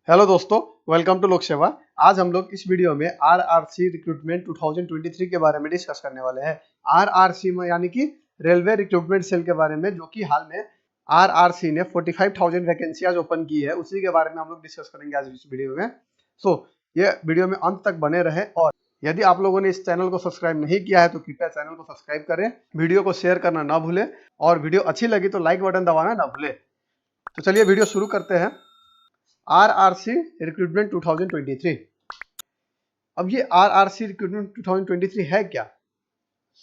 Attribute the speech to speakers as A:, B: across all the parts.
A: Hello दोस्तों, welcome to लोक सेवा। आज हम लोग इस वीडियो में आरआरसी रिक्रूटमेंट 2023 के बारे में डिस्कस करने वाले हैं। आरआरसी में यानी कि रेलवे रिक्रूटमेंट सेल के बारे में, जो कि हाल में आरआरसी ने 45,000 वैकेंसियाज ओपन की है, उसी के बारे में हम लोग डिस्कस करेंगे आज इस वीडियो में। ये वीडियो में अंत तक बने रहे और यदि आप लोगों ने इस चैनल को सब्सक्राइब नहीं किया है तो कृपया चैनल को सब्सक्राइब करें, वीडियो को शेयर करना ना भूले और वीडियो अच्छी लगी तो लाइक बटन दबाना ना भूले। तो चलिए वीडियो शुरू करते हैं। RRC recruitment 2023। अब ये आरआरसी रिक्रूटमेंट 2023 है क्या,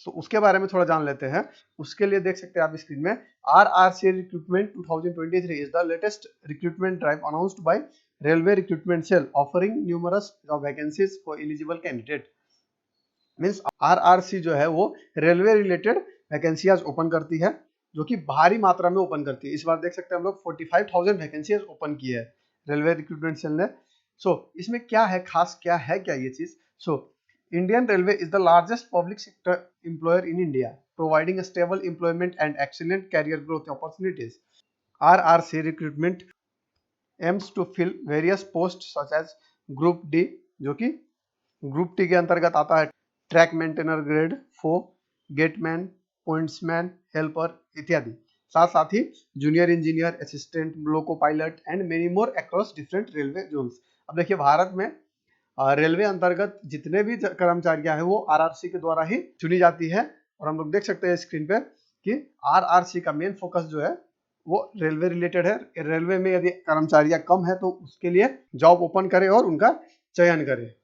A: तो उसके बारे में थोड़ा जान लेते हैं। उसके लिए देख सकते हैं आप स्क्रीन में, RRC recruitment 2023 is the latest recruitment drive announced by railway recruitment cell offering numerous job vacancies for eligible candidate. Means RRC जो है वो रेलवे रिलेटेड वैकेंसीज ओपन करती है, जो कि भारी मात्रा में ओपन करती है। इस बार देख सकते हैं हम लोग 45,000 वैकेंसीज ओपन की है रेलवे रिक्रूटमेंट सेल ने। इसमें क्या है खास, क्या है क्या ये चीज। Indian railway is the largest public sector employer in India, providing stable employment and excellent career growth opportunities. RRC recruitment aims to fill various post such as group D, जो कि ग्रुप टी के अंतर्गत आता है, track maintainer grade 4, gateman, pointsman, helper इत्यादि। साथ ही junior engineer, assistant, loco pilot and many more across different railway zones. अब देखिए, भारत में रेलवे अंतर्गत जितने भी कर्मचारियां हैं वो आरआरसी के द्वारा ही चुनी जाती है। और हम लोग देख सकते हैं स्क्रीन पे कि आरआरसी का मेन फोकस जो है वो रेलवे रिलेटेड है। रेलवे में यदि कर्मचारियां कम है तो उसके लिए जॉब ओपन करे और उनका चयन करे।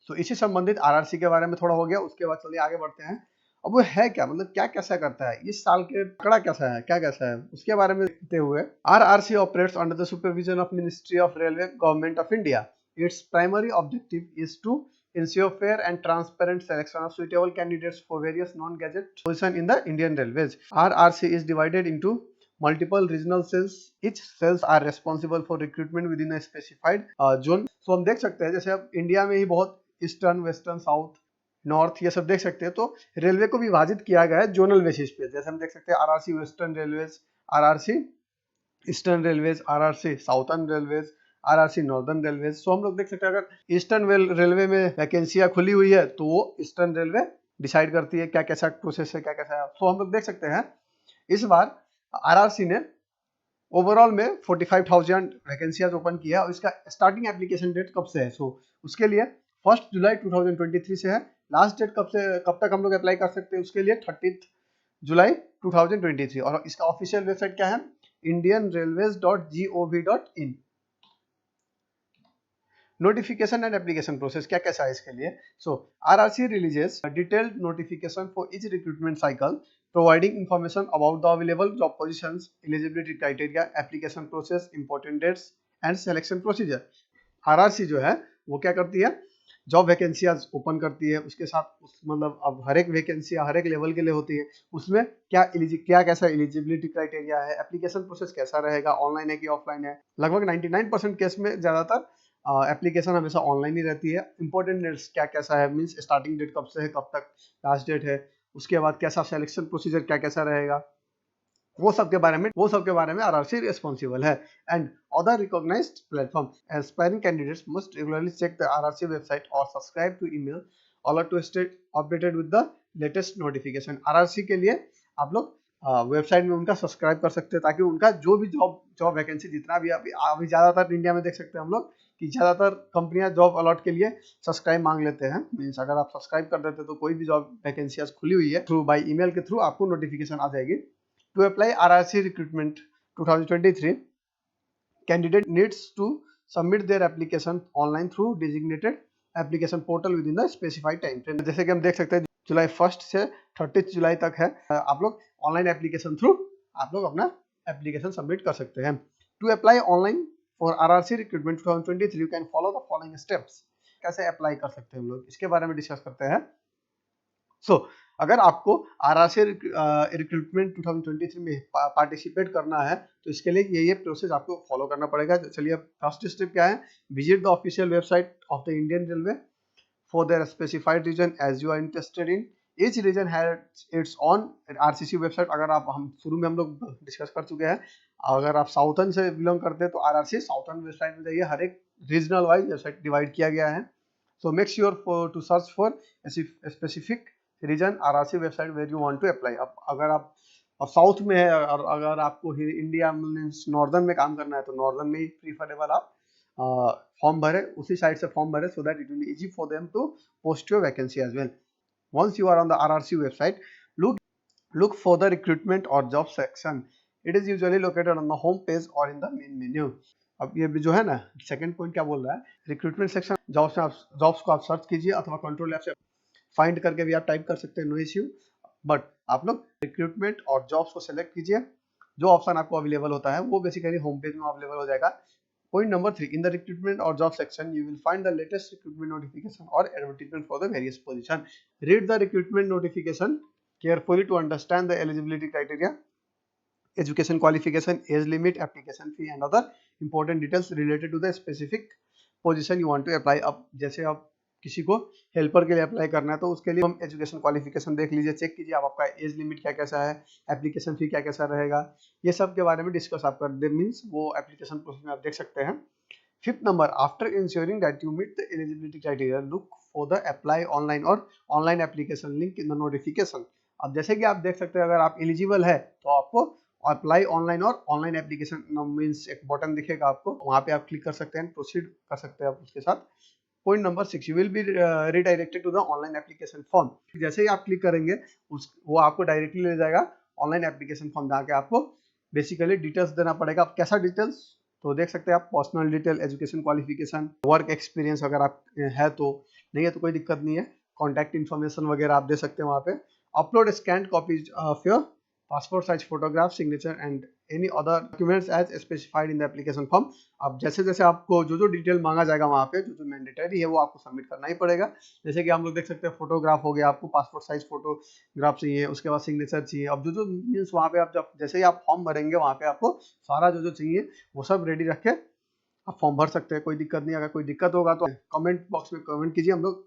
A: इसी संबंधित आरआरसी के बारे में थोड़ा हो गया। उसके बाद चलिए आगे बढ़ते हैं। अब वो है क्या, मतलब क्या कैसा करता है, इस साल के आंकड़ा कैसा है, क्या कैसा है, उसके बारे में देखते हुए, RRC operates under the supervision of ministry of railway, government of India. Its primary objective is to ensure fair and transparent selection of suitable candidates for various non-gadget positions in the Indian Railways. RRC is divided into multiple regional cells. Each cells are responsible for recruitment within a specified zone. हम देख सकते हैं, जैसे अब India में ही बहुत eastern, western, south, north, ये सब देख सकते हैं। तो रेलवे को विभाजित किया गया है जोनल बेसिस पे। जैसे हम देख सकते हैं RRC western railways, RRC eastern railways, RRC southern railways, RRC northern railways. हम लोग देख सकते हैं, अगर ईस्टर्न रेलवे में वैकेंसियां खुली हुई है तो वो ईस्टर्न रेलवे डिसाइड करती है क्या कैसा प्रोसेस है, क्या कैसा है। हम लोग देख सकते हैं इस बार आरआरसी ने ओवरऑल में 45,000 वैकेंसियाज ओपन किया और इसका स्टार्टिंग एप्लीकेशन डेट कब से है। उसके लिए 1 जुलाई 2023 से है। लास्ट डेट कब तक हम लोग अप्लाई कर सकते हैं, उसके लिए 30 जुलाई 2023। और इसका ऑफिशियल वेबसाइट क्या है, indianrailways.gov.in। Notification and application process क्या कैसा है इसके लिए। RRC releases detailed notification for each recruitment cycle, providing information about the available job positions, eligibility criteria, application process, important dates and selection procedure. RRC जो है वो क्या करती है, जॉब वैकेंसियाज ओपन करती है। उसके साथ मतलब अब हर एक वैकेंसी हर एक लेवल के लिए होती है, उसमें क्या कैसा एलिजिबिलिटी क्राइटेरिया है, एप्लीकेशन प्रोसेस कैसा रहेगा, ऑनलाइन है कि ऑफलाइन है। लगभग 99% केस में ज्यादातर एप्लीकेशन हमेशा ऑनलाइन ही रहती है। इंपॉर्टेंट डेट्स क्या कैसा है, मींस स्टार्टिंग डेट कब से है कब तक लास्ट डेट है, उसके बाद कैसा सिलेक्शन प्रोसीजर क्या कैसा रहेगा, वो सब के बारे में आरआरसी रिस्पॉन्सिबल है। And other recognised platform, aspiring candidates must regularly check the RRC website और subscribe to email alert to stay updated with the latest notification. RRC के लिए आप लोग वेबसाइट में उनका सब्सक्राइब कर सकते हैं, ताकि उनका जो भी जॉब वैकेंसी जितना भी अभी ज्यादातर इंडिया में देख सकते हैं हम लोग कि ज्यादातर कंपनियां जॉब अलॉट के लिए सब्सक्राइब मांग लेते हैं। मीन्स अगर आप सब्सक्राइब कर देते तो कोई भी जॉब वैकेंसी खुली हुई है थ्रू बाय ईमेल के थ्रू आपको नोटिफिकेशन आ जाएगी। To apply RRC recruitment 2023, candidate needs to submit their application online through designated application portal within the specified time frame। जैसे कि हम देख सकते हैं जुलाई 1 से 30 जुलाई तक है। आप लोग ऑनलाइन एप्लीकेशन थ्रू आप लोग अपना एप्लीकेशन सबमिट कर सकते हैं। To apply online for RRC recruitment 2023 you can follow the following steps. कैसे अप्लाई कर सकते हैं हम लोग, इसके बारे में डिस्कस करते हैं। अगर आपको आरआरसी रिक्रूटमेंट 2023 में पार्टिसिपेट करना है तो इसके लिए ये प्रोसेस आपको फॉलो करना पड़ेगा। चलिए फर्स्ट स्टेप क्या है, visit the official website of the Indian railway for their specified region as you are interested in. Each region has its own RCC website. अगर आप हम शुरू में हम लोग डिस्कस कर चुके हैं, अगर आप साउथर्न से बिलोंग करते हैं तो आरआरसी साउथर्न वेबसाइट में जाइए, हर एक रीजनल वाइज वेबसाइट डिवाइड किया गया है। So make sure to search for specific region RRC website where you want to apply. अब अगर आप साउथ में है और अगर आपको इंडिया मीन्स नॉर्दर्न में काम करना है तो नॉर्दर्न में ही प्रीफरेबल आप फॉर्म भरे, उसी साइड से फॉर्म भरे, so that it will be easy for them to post your vacancy as well. Once you are on the RRC website, look for the recruitment or job section. It is usually located on the home page or in the main menu. अब ये भी जो है ना, second point क्या बोल रहा है, रिक्रूटमेंट सेक्शन जॉब्स को आप सर्च कीजिए अथवा कंट्रोल ऐप से फाइंड करके भी आप टाइप कर सकते हैं, नो इश्यू। बट आप लोग रिक्रूटमेंट और जॉब्स को सिलेक्ट कीजिए, जो ऑप्शन आपको अवेलेबल होता है वो बेसिकली होम पेज में अवेलेबल हो जाएगा। Point number 3, in the recruitment or job section, you will find the latest recruitment notification or advertisement for the various position. Read the recruitment notification carefully to understand the eligibility criteria, education qualification, age limit, application fee and other important details related to the specific position you want to apply. अब जैसे आप किसी को helper के लिए apply करना है तो उसके लिए हम एजुकेशन क्वालिफिकेशन देख लीजिए, चेक कीजिए आप आपका एज लिमिट क्या कैसा है, एप्लीकेशन फी क्या कैसा रहेगा, ये सब के बारे में डिस्कस आप कर दे, मीन्स वो एप्लीकेशन प्रोसेस में आप देख सकते हैं। Fifth number, after ensuring that you meet the eligibility criteria, look for the apply online और online application link in the notification. अब जैसे कि आप देख सकते हैं अगर आप एलिजिबल है तो आपको अप्लाई ऑनलाइन और ऑनलाइन एप्लीकेशन मीन्स एक बटन दिखेगा आपको, वहां पे आप क्लिक कर सकते हैं, प्रोसीड कर सकते हैं आप उसके साथ। Point number 6, you will be redirected to the online application form. जैसे ही आप क्लिक करेंगे वो आपको डायरेक्टली ले जाएगा ऑनलाइन एप्लीकेशन फॉर्म, जहाँ के आपको बेसिकली डिटेल्स देना पड़ेगा। आप कैसा डिटेल्स तो देख सकते हैं आप, personal detail, education qualification, work experience अगर आप है तो, नहीं है तो कोई दिक्कत नहीं है, कॉन्टैक्ट इन्फॉर्मेशन वगैरह आप दे सकते हैं वहाँ पे। Upload scanned copies of your passport size photograph, signature and any other documents as specified in the application form. अब जैसे जैसे आपको जो जो डिटेल मांगा जाएगा वहाँ पे, जो जो मैंडेटरी है वो आपको सबमिट करना ही पड़ेगा। जैसे कि हम लोग देख सकते हैं फोटोग्राफ हो गया, आपको पासपोर्ट साइज फोटोग्राफ चाहिए, उसके बाद सिग्नेचर चाहिए। अब जो जो मीन्स वहाँ पे आप जब जैसे ही आप फॉर्म भरेंगे वहाँ पे आपको सारा जो जो चाहिए वो सब रेडी रख के आप फॉर्म भर सकते हैं, कोई दिक्कत नहीं। अगर कोई दिक्कत होगा तो कमेंट बॉक्स में कमेंट कीजिए, हम लोग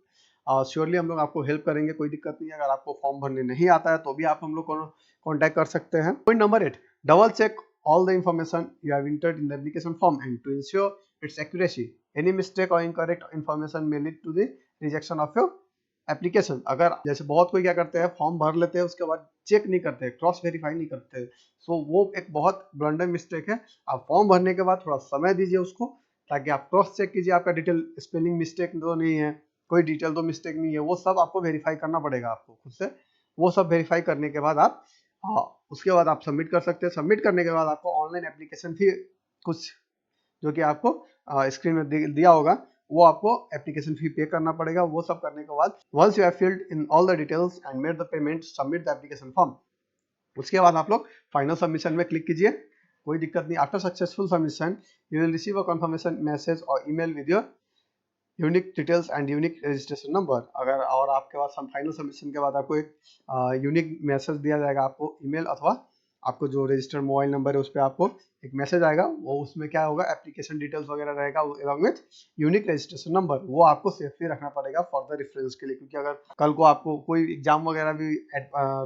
A: श्योरली हम लोग आपको हेल्प करेंगे, कोई दिक्कत नहीं है। अगर आपको फॉर्म भरने नहीं आता है तो भी आप हम लोग को कॉन्टैक्ट कर सकते हैं। Point number 8, double check all the information you have entered in the application form and to ensure its accuracy. Any mistake or incorrect information may lead to the rejection of your application. अगर जैसे बहुत कोई क्या करते हैं, form भर लेते हैं उसके बाद चेक नहीं करते, क्रॉस वेरीफाई नहीं करते, सो वो एक बहुत ब्लंडर मिस्टेक है। आप फॉर्म भरने के बाद थोड़ा समय दीजिए उसको, ताकि आप क्रॉस चेक कीजिए आपका डिटेल स्पेलिंग मिस्टेक तो नहीं है, कोई डिटेल तो मिस्टेक नहीं है, वो सब आपको वेरीफाई करना पड़ेगा आपको खुद से। वो सब वेरीफाई करने के बाद आप उसके बाद आप सबमिट कर सकते हैं। सबमिट करने के बाद आपको ऑनलाइन एप्लीकेशन फी कुछ जो कि आपको स्क्रीन में दिया होगा, वो आपको एप्लीकेशन फी पे करना पड़ेगा। वो सब करने के बाद once you have filled in all the details and made the payment, submit the application form. उसके बाद आप लोग फाइनल सबमिशन में क्लिक कीजिए, कोई दिक्कत नहीं। After successful submission you will receive a confirmation message और email with your unique details and unique registration number. अगर और आपके पास फाइनल सबमिशन के बाद आपको एक यूनिक मैसेज दिया जाएगा, आपको ईमेल अथवा आपको जो रजिस्टर्ड मोबाइल नंबर है उस पर आपको एक मैसेज आएगा, वो उसमें क्या होगा, एप्लीकेशन डिटेल्स वगैरह रहेगा along with unique registration number. वो आपको सेफली रखना पड़ेगा फॉर द रेफरेंस के लिए, क्योंकि अगर कल को आपको कोई एग्जाम वगैरह भी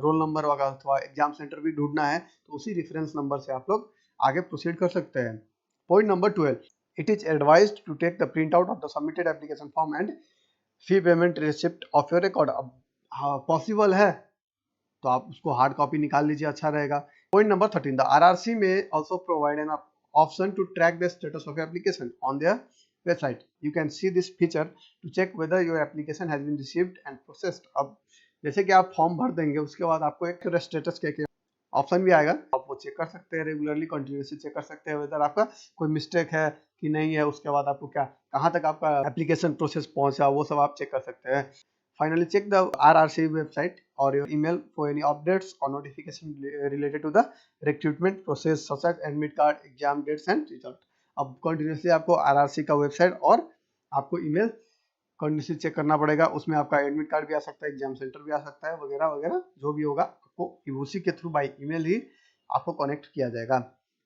A: रोल नंबर वगैरह अथवा एग्जाम सेंटर भी ढूंढना है तो उसी रेफरेंस नंबर से आप लोग आगे प्रोसीड कर सकते हैं। Point number 12, it is advised to take the printout of the submitted application form and fee payment receipt of your record। अब पॉसिबल है तो आप उसको हार्ड कॉपी निकाल लीजिए, अच्छा रहेगा। Point number 13, the RRC may also provide an option to track the status of application on their website. You can see this feature to check whether your application has been received and processed. अब जैसे कि आप form भर देंगे उसके बाद आपको एक स्टेटस के ऑप्शन भी आएगा, आप वो चेक कर सकते हैं, रेगुलरली कंटिन्यूसली चेक कर सकते हैं वेदर आपका कोई मिस्टेक है कि नहीं है। उसके बाद आपको क्या कहाँ तक आपका एप्लीकेशन प्रोसेस पहुंचा वो सब आप चेक कर सकते हैं। Finally check the RRC website और your email for any updates और notification related to the recruitment process such as admit card, exam dates and result. अब कंटिन्यूसली आपको आरआरसी का वेबसाइट और आपको ईमेल कंडीशन चेक करना पड़ेगा, उसमें आपका एडमिट कार्ड भी आ सकता है, एग्जाम सेंटर भी आ सकता है, वगैरह वगैरह जो भी होगा आपको उसी के थ्रू बाय ईमेल ही आपको कनेक्ट किया जाएगा।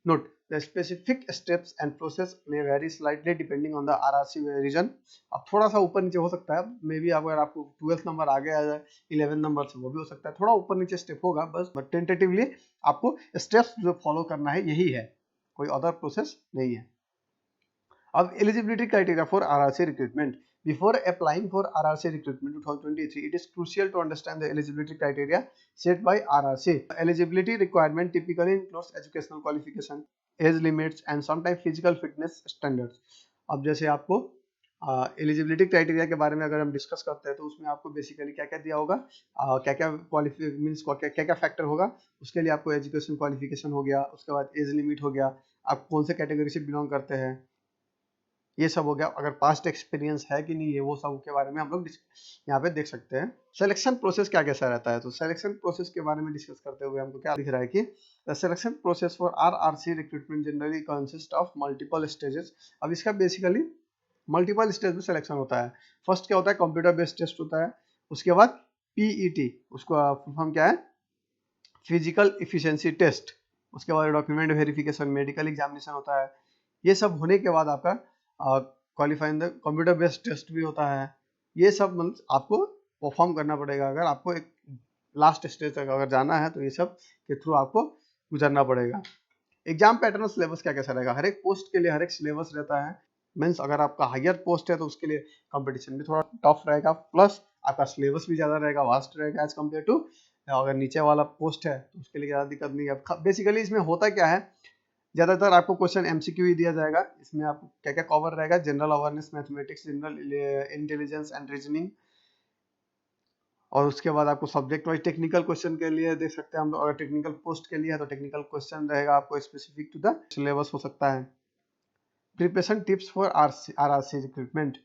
A: Note the specific steps and process may vary slightly depending on the RRC region. अब थोड़ा सा ऊपर नीचे हो सकता है, मे बी अगर आपको 12th नंबर आगे आ जाए 11 नंबर से वो भी हो सकता है, थोड़ा ऊपर नीचे स्टेप होगा बस, बट टेंटेटिवली आपको स्टेप्स जो फॉलो करना है यही है। कोई अदर प्रोसेस नहीं है। अब eligibility criteria for RRC recruitment. Before applying for RRC recruitment 2023, it is crucial to understand the eligibility criteria set by RRC. Eligibility requirement typically includes educational qualification, age limits, and sometimes physical fitness standards. अब जैसे आपको eligibility criteria के बारे में अगर हम discuss करते हैं तो उसमें आपको बेसिकली क्या क्या दिया होगा, क्या क्या क्वालिफाई मीन्स क्या क्या फैक्टर होगा। उसके लिए आपको एजुकेशन क्वालिफिकेशन हो गया, उसके बाद एज लिमिट हो गया, आप कौन से कैटेगरी से बिलोंग करते हैं, ये सब हो गया। अगर पास्ट एक्सपीरियंस है कि नहीं है वो सब के बारे में हम लोग यहाँ पे देख सकते हैं। सिलेक्शन प्रोसेस क्या कैसा रहता है, तो सिलेक्शन प्रोसेस के बारे में डिस्कस करते हुए हमको क्या दिख रहा है कि the selection process for RRC recruitment generally consist of multiple stages. अब इसका बेसिकली मल्टीपल स्टेज में सिलेक्शन होता है। फर्स्ट क्या होता है, कंप्यूटर बेस्ड टेस्ट होता है। उसके बाद पीईटी, उसको फुल क्या है, फिजिकल इफिशिएंसी टेस्ट। उसके बाद डॉक्यूमेंट वेरिफिकेशन, मेडिकल एग्जामिनेशन होता है। ये सब होने के बाद आपका qualifying the computer based test भी होता है। ये सब आपको परफॉर्म करना पड़ेगा अगर आपको एक लास्ट स्टेज तक अगर जाना है, तो ये सब के थ्रू आपको गुजरना पड़ेगा। एग्जाम पैटर्न और सिलेबस क्या कैसा रहेगा, हर एक पोस्ट के लिए हर एक सिलेबस रहता है। मीन्स अगर आपका हायर पोस्ट है तो उसके लिए कंपटीशन भी थोड़ा टफ रहेगा, प्लस आपका सिलेबस भी ज़्यादा रहेगा, वास्ट रहेगा एज कम्पेयर टू अगर नीचे वाला पोस्ट है तो उसके लिए ज़्यादा दिक्कत नहीं है। बेसिकली इसमें होता क्या है, ज़्यादातर आपको क्वेश्चन एमसीक्यू ही दिया जाएगा। इसमें आपको क्या क्या कवर रहेगा, general awareness, mathematics, general intelligence and reasoning, और उसके बाद आपको सब्जेक्ट वाइज टेक्निकल क्वेश्चन के लिए देख सकते हैं हम लोग। अगर टेक्निकल पोस्ट के लिए है तो टेक्निकल क्वेश्चन रहेगा आपको स्पेसिफिक टू द सिलेबस हो सकता है। Preparation tips for RRC recruitment.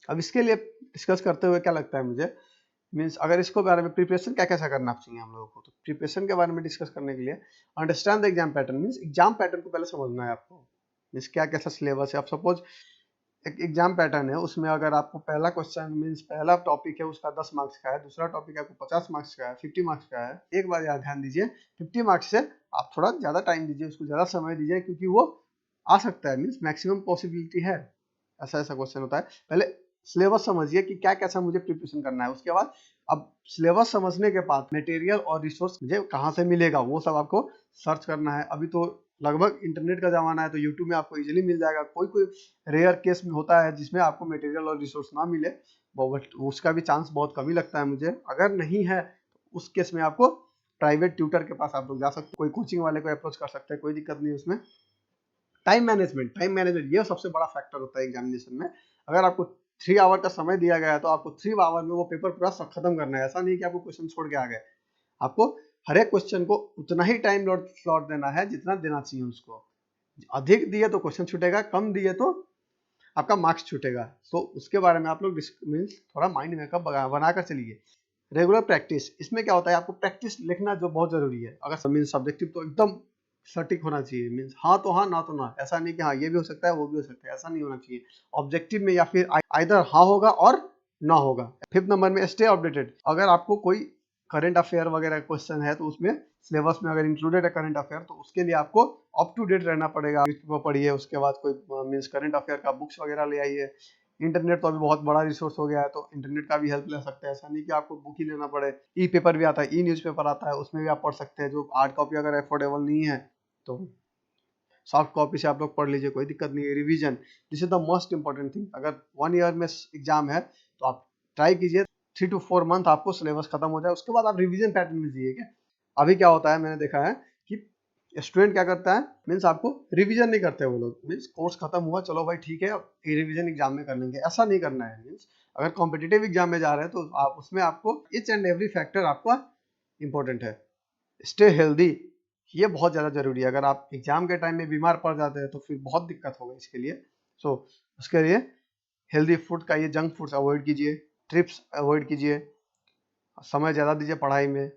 A: अब इसके लिए डिस्कस करते हुए क्या लगता है मुझे, मीन्स अगर इसको बारे में प्रिपरेशन क्या कैसा करना चाहिए हम लोगों को, तो प्रिपरेशन के बारे में डिस्कस करने के लिए understand the exam pattern. Means exam pattern को पहले समझना है आपको, मीन्स क्या कैसा सिलेबस है। आप सपोज एक एग्जाम पैटर्न है, उसमें अगर आपको पहला क्वेश्चन मीन्स पहला टॉपिक है उसका 10 मार्क्स का है, दूसरा टॉपिक आपको 50 मार्क्स का है, 50 मार्क्स का है। एक बार याद ध्यान दीजिए, 50 मार्क्स से आप थोड़ा ज़्यादा टाइम दीजिए, उसको ज़्यादा समय दीजिए, क्योंकि वो आ सकता है, मीन्स मैक्सिमम पॉसिबिलिटी है ऐसा ऐसा क्वेश्चन होता है। पहले सिलेबस समझिए कि क्या कैसा मुझे प्रिपरेशन करना है। उसके बाद अब सिलेबस समझने के बाद मटेरियल और रिसोर्स मुझे कहाँ से मिलेगा वो सब आपको सर्च करना है। अभी तो लगभग इंटरनेट का जमाना है, तो यूट्यूब में आपको इजीली मिल जाएगा। कोई कोई रेयर केस में होता है जिसमें आपको मटेरियल और रिसोर्स ना मिले, बट उसका भी चांस बहुत कम ही लगता है मुझे। अगर नहीं है तो उस केस में आपको प्राइवेट ट्यूटर के पास आप लोग जा सकते हैं, कोई कोचिंग वाले को अप्रोच कर सकते हैं, कोई दिक्कत नहीं उसमें। टाइम मैनेजमेंट ये सबसे बड़ा फैक्टर होता है एग्जामिनेशन में। अगर आपको 3 आवर का समय दिया गया है तो आपको 3 आवर में वो पेपर पूरा खत्म करना है। ऐसा नहीं कि आपको क्वेश्चन छोड़ के आ गए, आपको हर एक क्वेश्चन को उतना ही टाइम स्लॉट देना है जितना देना चाहिए उसको। अधिक दिए तो क्वेश्चन छूटेगा, कम दिए तो आपका मार्क्स छूटेगा। तो उसके बारे में आप लोग मीन्स थोड़ा माइंड मेकअप बनाकर चलिए। रेगुलर प्रैक्टिस, इसमें क्या होता है, आपको प्रैक्टिस लिखना जो बहुत जरूरी है। अगर मीन्स सब्जेक्टिव तो एकदम सटीक होना चाहिए, मीन्स हाँ तो हाँ ना तो ना, ऐसा नहीं कि हाँ ये भी हो सकता है वो भी हो सकता है, ऐसा नहीं होना चाहिए। ऑब्जेक्टिव में या फिर आइदर हाँ होगा और ना होगा। 5th नंबर में स्टे अपडेटेड। अगर आपको कोई करंट अफेयर वगैरह क्वेश्चन है तो उसमें सिलेबस में अगर इंक्लूडेड है करंट अफेयर, तो उसके लिए आपको अप टू डेट रहना पड़ेगा। न्यूज़पेपर पढ़िए, उसके बाद कोई मीन्स करंट अफेयर का बुक्स वगैरह ले आइए। इंटरनेट तो अभी बहुत बड़ा रिसोर्स हो गया है, तो इंटरनेट का भी हेल्प ले सकते हैं। ऐसा नहीं कि आपको बुक ही लेना पड़े, ई पेपर भी आता है, ई न्यूज़पेपर आता है, उसमें भी आप पढ़ सकते हैं। जो हार्ड कॉपी अगर अफोर्डेबल नहीं है तो सॉफ्ट कॉपी से आप लोग पढ़ लीजिए, कोई दिक्कत नहीं है। Revision, this is the most important thing. अगर 1 ईयर में एग्जाम है तो आप ट्राई कीजिए 3 to 4 मंथ आपको सिलेबस खत्म हो जाए, उसके बाद आप रिवीजन पैटर्न में जाइए। अभी क्या होता है, मैंने देखा है कि स्टूडेंट क्या करता है, मीन्स आपको रिवीजन नहीं करते वो लोग। मीन्स कोर्स खत्म हुआ, चलो भाई ठीक है अब रिवीजन एग्जाम में कर लेंगे, ऐसा नहीं करना है। मीन्स अगर कॉम्पिटिटिव एग्जाम में जा रहे हैं तो आप उसमें आपको ईच एंड एवरी फैक्टर आपका इंपॉर्टेंट है। स्टे हेल्दी, ये बहुत ज़्यादा जरूरी है। अगर आप एग्जाम के टाइम में बीमार पड़ जाते हैं तो फिर बहुत दिक्कत होगा इसके लिए। सो उसके लिए हेल्दी फूड खाइए, जंक फूड्स अवॉइड कीजिए, ट्रिप्स अवॉइड कीजिए, समय ज़्यादा दीजिए पढ़ाई में।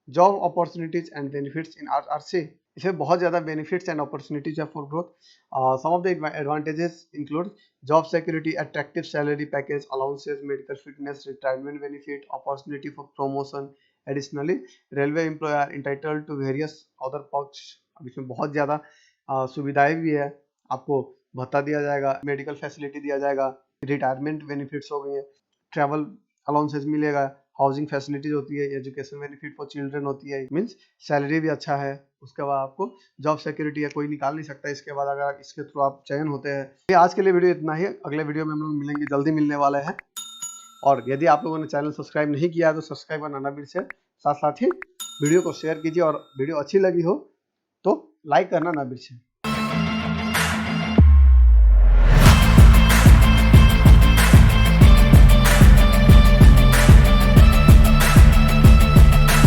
A: Job opportunities and benefits in RRC, इसमें बहुत ज़्यादा बेनिफिट्स एंड अपॉर्चुनिटीज है for growth. Some of the advantages include job security, attractive salary package, allowances, medical fitness, retirement benefit, opportunity for promotion. Additionally railway employ are entitled to various other perks. अब इसमें बहुत ज़्यादा सुविधाएं भी है, आपको भत्ता दिया जाएगा, मेडिकल फैसिलिटी दिया जाएगा, रिटायरमेंट बेनिफिट्स हो गई है, ट्रैवल अलाउंसेस मिलेगा, हाउसिंग फैसिलिटीज होती है, एजुकेशन बेनिफिट फॉर चिल्ड्रन होती है, मीन्स सैलरी भी अच्छा है। उसके बाद आपको जॉब सिक्योरिटी है, कोई निकाल नहीं सकता इसके बाद अगर इसके थ्रू आप चयन होते हैं। ये आज के लिए वीडियो इतना ही, अगले वीडियो में हम लोग मिलेंगे, जल्दी मिलने वाले हैं। और यदि आप लोगों ने चैनल सब्सक्राइब नहीं किया तो सब्सक्राइब करना ना बिल्कुल, साथ साथ ही वीडियो को शेयर कीजिए और वीडियो अच्छी लगी हो तो लाइक करना ना बिल्कुल।